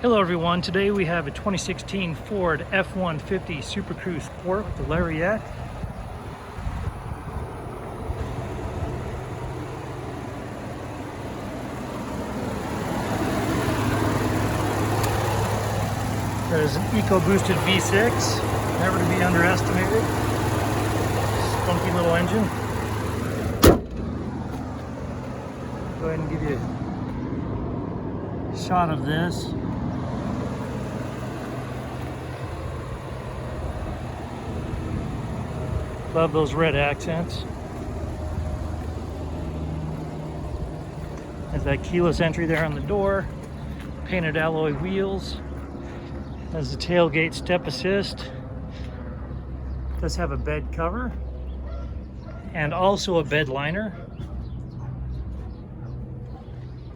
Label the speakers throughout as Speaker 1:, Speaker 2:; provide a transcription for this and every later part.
Speaker 1: Hello everyone, today we have a 2016 Ford F-150 Super Crew Sport with the Lariat. There's an eco-boosted V6, never to be underestimated. Spunky little engine. Go ahead and give you a shot of this. Love those red accents. Has that keyless entry there on the door. Painted alloy wheels. Has the tailgate step assist. Does have a bed cover. And also a bed liner.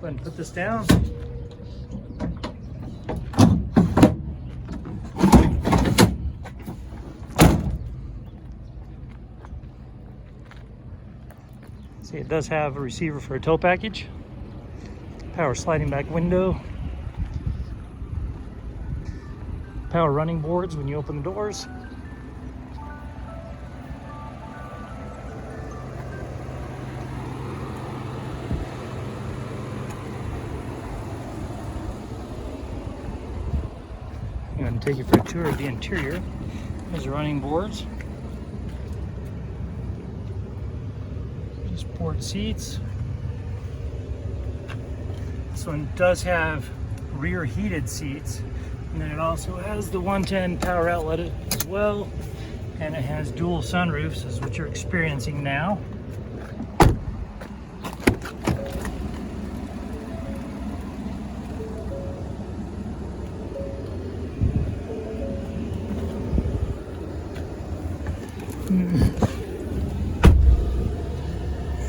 Speaker 1: Go ahead and put this down. See, it does have a receiver for a tow package, power sliding back window, power running boards when you open the doors. I'm going to take you for a tour of the interior. There's the running boards. Sport seats. This one does have rear heated seats, and then it also has the 110 power outlet as well, and it has dual sunroofs, is what you're experiencing now.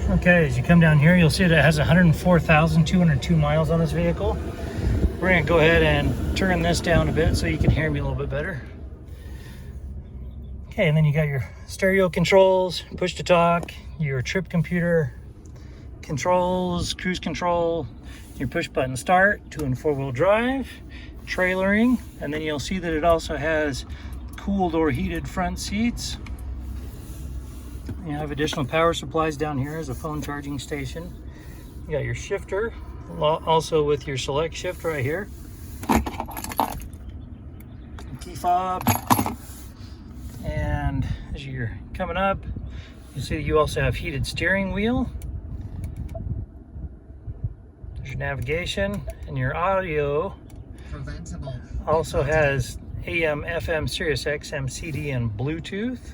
Speaker 1: Okay, as you come down here, you'll see that it has 104,202 miles on this vehicle. We're going to go ahead and turn this down a bit so you can hear me a little bit better. Okay, and then you got your stereo controls, push to talk, your trip computer controls, cruise control, your push button start, 2- and 4-wheel drive, trailering, and then you'll see that it also has cooled or heated front seats. You have additional power supplies down here as a phone charging station. You got your shifter, also with your select shift right here. Key fob. And as you're coming up, you see you also have heated steering wheel. There's your navigation, and your audio also has AM, FM, Sirius XM, CD, and Bluetooth.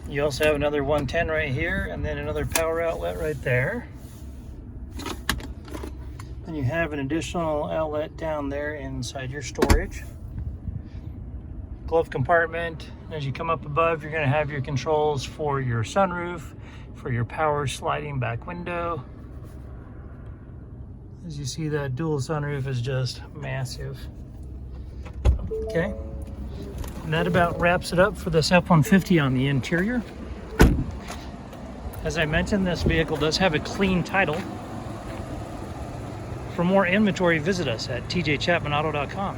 Speaker 1: You also have another 110 right here, and then another power outlet right there. Then you have an additional outlet down there inside your storage. Glove compartment. As you come up above, you're going to have your controls for your sunroof, for your power sliding back window. As you see, that dual sunroof is just massive. Okay. And that about wraps it up for this F-150 on the interior. As I mentioned, this vehicle does have a clean title. For more inventory, visit us at tjchapmanauto.com.